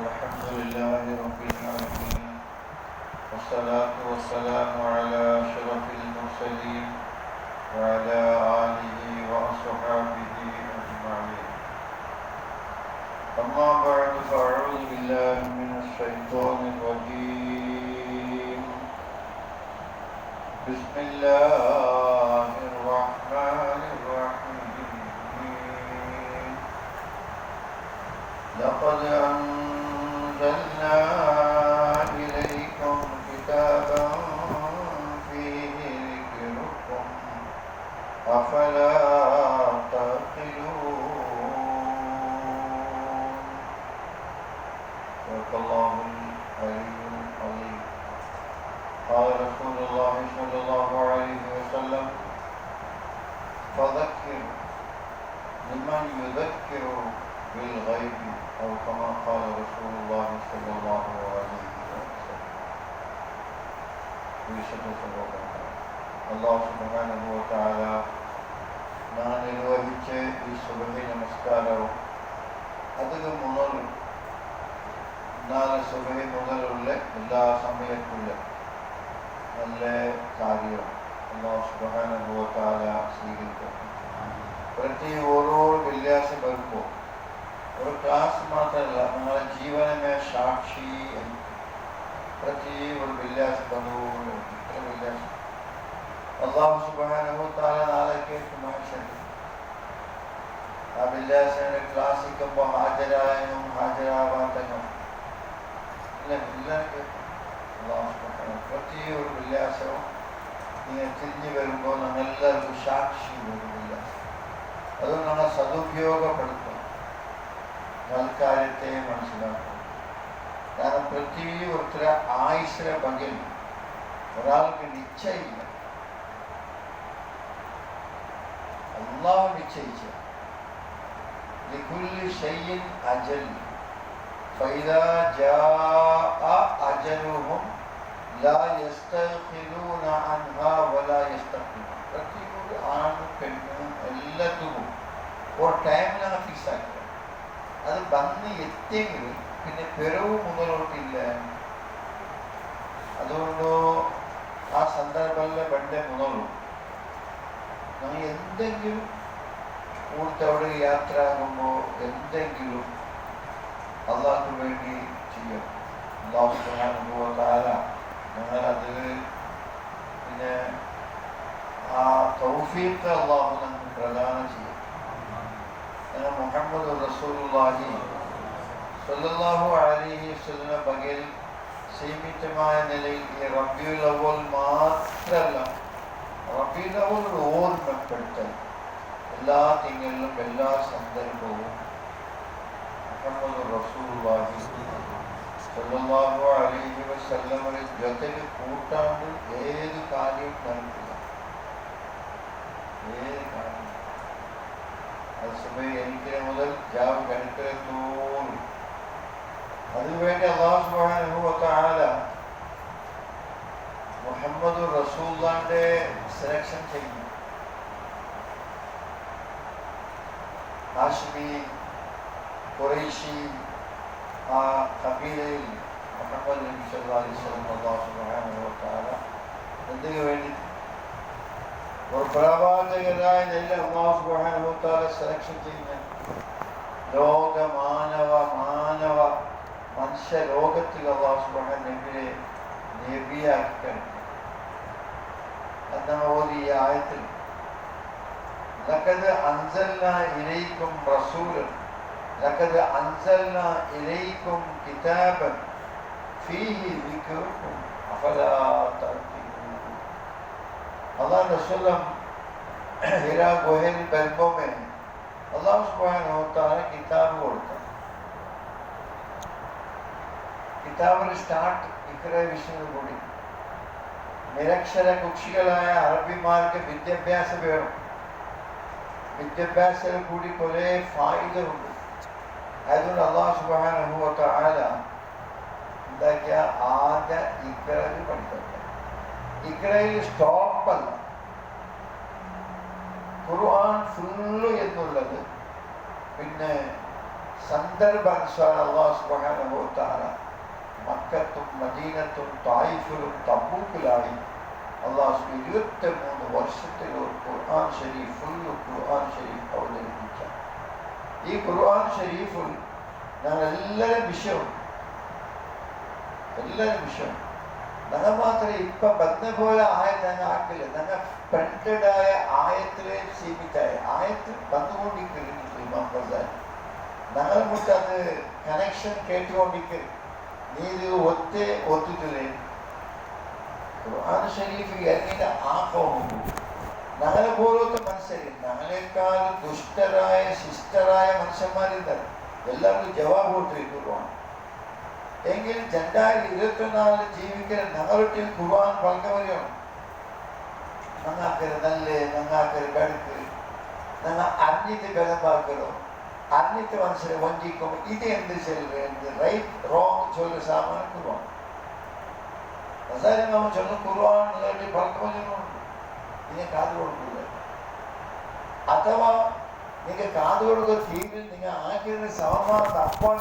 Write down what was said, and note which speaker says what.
Speaker 1: الحمد لله رب العالمين والصلاة والسلام على أشرف المرسلين وعلى آله وأصحابه أجمعين. أما بعد فأعوذ بالله من الشيطان الرجيم. بسم الله الرحمن الرحيم. لقد أنزلنا إليكم كتابا فيه ذكركم أفلا تعقلون. صدق الله العلي العظيم. قال رسول الله صلى الله عليه وسلم: فذكر لمن يذكر بالغيب أو كما قال رسول الله صلى الله عليه وسلم. അല്ലാഹു സുബ്ഹാനഹു വ തആല നാം നിർവഹിച്ച ഈ സുബഹി നമസ്കാരവും അതിന് മുതൽ നാളെ സുബഹി മുതലുള്ള എല്ലാ സമയത്തുള്ള നല്ല കാര്യവും അല്ലാഹു സുബ്ഹാനഹു വ തആല സ്വീകരിക്കട്ടെ. പ്രതി ഓരോ വെള്ളിയാഴ്ച വരുമ്പോൾ ഒരു ക്ലാസ് മാത്രമല്ല, നിങ്ങളുടെ ജീവനമേ സാക്ഷി പ്രതി ഒരു വെള്ളിയാഴ്ച വന്നുകൊണ്ട് ഇത്ര വെള്ളിയാഴ്ച അല്ലാഹു സുബ്ഹാനഹു വ തആല നാളേക്ക് മനുഷ്യൻ ആ വെള്ളിയാഴ്ചയുടെ ക്ലാസ്സിക്കുമ്പോൾ ഹാജരായനും ഹാജരാവാത്തനും എല്ലാം കേൾക്കും. അല്ലാഹു സുബ്ഹാനഹു പ്രതി ഒരു വെള്ളിയാഴ്ചവും ഇങ്ങനെ തിരിഞ്ഞു വരുമ്പോൾ ഞങ്ങളെല്ലാവർക്കും സാക്ഷി വരുന്നില്ല. അതുകൊണ്ട് ഞങ്ങൾ സദുപയോഗപ്പെടുത്തും, കാര്യത്തെ മനസ്സിലാക്കും. കാരണം പൃഥ്വി ഒത്തിരി ആയുസ്സിന്റെ പകിൽ ഒരാൾക്ക് നിശ്ചയില്ല, അല്ലാഹു നിശ്ചയിച്ച ലികുല്ലി ഷൈഇൻ അജൽ ഫൈദാ ജാഅ അജലുഹും ലാ യസ്തഖിലൂന അൻഹാ വലാ യസ്തഖിലൂൻ. പൃഥ്വി ആണ് പെണ്ണ് എല്ലാത്തിനും ഒരു ടൈമിലാണ് ഫിക്സ് ആക്കുക. അത് വന്ന് എത്തിയെങ്കിലും പിന്നെ പിറവ് മുതലോട്ടില്ല. അതുകൊണ്ട് ആ സന്ദർഭങ്ങളിലെ ബണ്ടേ മുതലും നമ്മൾ എന്തെങ്കിലും കൂടുതൽ യാത്ര ആകുമ്പോൾ എന്തെങ്കിലും അള്ളാഹ്ക്ക് വേണ്ടി ചെയ്യും. അല്ലാഹു സുബ്ഹാനഹു വ തആല ഞങ്ങളത് പിന്നെ ആ തൗഫീഖ് അള്ളാഹു നമുക്ക് പ്രദാനം ചെയ്യും. മുഹമ്മദ് റസൂലുള്ളാഹി സ്വല്ലല്ലാഹു അലൈഹി വസല്ലം ബഗൽ സീമിതമായ നിലയിൽ ഈ റബീഉൽ അവ്വൽ മാത്രമല്ല, റബീഉൽ അവ്വൽ ഓർമ്മപ്പെടുത്തൽ എല്ലാ തിങ്കളിലും എല്ലാ സന്ദർഭവും മുഹമ്മദ് റസൂലുള്ളാഹി സ്വല്ലല്ലാഹു അലൈഹി വസല്ലമയുടെ ജೊತೆಗೆ കൂട്ടാണ്ട് ഏത് കാര്യം നടക്കില്ല. ഏത് കാര്യം അത് സുബഹി എണീക്കൽ മുതൽ രാവ് കിടക്കൽ തോറും അതിനുവേണ്ടി അല്ലാഹു സുബ്ഹാനഹു വ തആല മുഹമ്മദ് റസൂലുള്ളാഹിന്റെ സെലക്ഷൻ ചെയ്യുന്നു. ഹാഷിമി ഖുറൈശി ആ കബീലയിൽ മുഹമ്മദ് നബി സല്ലല്ലാഹു അലൈഹി വസല്ലം അല്ലാഹു സുബ്ഹാനഹു വ തആല എന്തിനു വേണ്ടി ഒരു പ്രവാചകനായ നില അല്ലാഹു സുബ്ഹാനഹു വ തആല സെലക്ഷൻ ചെയ്യുന്ന ലോക മനുഷ്യ ലോകത്തിൽ അല്ലാഹു സുബ്ഹാനഹു നബിയെ നബിയാക്കി കഴിഞ്ഞു. അതാണ് ഓതി ഈ ആയത്തിൽ ലഖദ് അൻസൽനാ ഇലൈക്കും റസൂലൻ ലഖദ് അൻസൽനാ ഇലൈക്കും കിതാബൻ ഫീഹി ദിക്റുക്കും അഫലാ തഅഖിലൂൻ. അല്ലാഹു റസൂലം ഹിറാ ഗുഹയിൽ വരുമ്പോൾ അല്ലാഹു സുബ്ഹാനഹു വ തആല കിതാബ് കൊടുത്തു. കിതാബിൽ സ്റ്റാർട്ട് ഇക്ര വിഷയം കൂടി നിരക്ഷര കുക്ഷികളായ അറബിമാർക്ക് വിദ്യാഭ്യാസം വേണം. വിദ്യാഭ്യാസം കൂടി കുറെ ഫായിദ ഉണ്ട്. അതുകൊണ്ട് അല്ലാഹു സുബ്ഹാനഹു വ തആല എന്താക്കിയ ആദ്യ ഇക്രയിൽ പഠിപ്പിക്കുക. ഇക്രയിൽ സ്റ്റോപ്പല്ല, ഖുർആൻ ഫുള്ള് എന്നുള്ളത് പിന്നെ സന്ദർഭാനുസാരം അല്ലാഹു സുബ്ഹാനഹു വ തആല മക്കത്തും മദീനത്തും തായിഫിലും തബൂക്കിലായി അള്ളാഹു 23 വർഷത്തിൽ ഒരു ഖുർആൻ ഷരീഫ് ഫുള്ള് ഖുർആൻ ഷരീഫ് അവതരിപ്പിച്ച ഈ ഖുർആൻ ഷരീഫിൽ ഞങ്ങൾ എല്ലാവരും വിഷയവും ഞങ്ങൾ മാത്രമേ ഇപ്പൊ ಬಂದ പോലെ ആയത് ഞങ്ങൾ ആക്കില്ല. ഞങ്ങൾ പ്രിന്റഡായ ആയത്തിലെ സീമിതായ ആയത്ത് വന്നുകൊണ്ടിരിക്കുന്നു. ഇമാം ഗസാലി ഞങ്ങൾ മുട്ട് അത് കണക്ഷൻ കേട്ടുകൊണ്ടിരിക്കും. നീ ഇത് ഒത്തിട്ടില്ലേ ഖുർആൻ ഷരീഫ് എങ്ങനെ ആക്കവും ഞങ്ങളെ പോലത്തെ മനുഷ്യരിൽ ഞങ്ങളെക്കാൾ ദുഷ്ടരായ ശിഷ്ടരായ മനുഷ്യന്മാരുണ്ട്. എല്ലാവർക്കും ജവാബ് കൊടുത്തിരിക്കുവാണ്. എങ്കിൽ 2024 ജീവിക്കുന്ന ഞങ്ങളുടെ ഖുർആൻ പങ്കവരെയാണ്. ഞങ്ങൾക്കൊരു നല്ല ഞങ്ങൾക്കൊരു കടുക്ക് ഞങ്ങൾ അറിഞ്ഞിട്ട് ബലമാക്കണോ അറിഞ്ഞിട്ട് മനുഷ്യരെ വഞ്ചിക്കും. ഇത് എന്ത് ചെല്ലുന്നത് റൈറ്റ് റോങ് ചൊല്ല സാമാനം ഖുർആൻ അവൻ ചൊല്ല ഖുർആൻ നിങ്ങളുടെ പങ്കവനുണ്ട്. നിങ്ങൾ കാത് കൊടുക്കില്ല. അഥവാ നിങ്ങൾ കാത് കൊടുക്കുക തീരിൽ നിങ്ങൾ ആക്കിയതിന് സമമാണെന്ന് അപ്പോൾ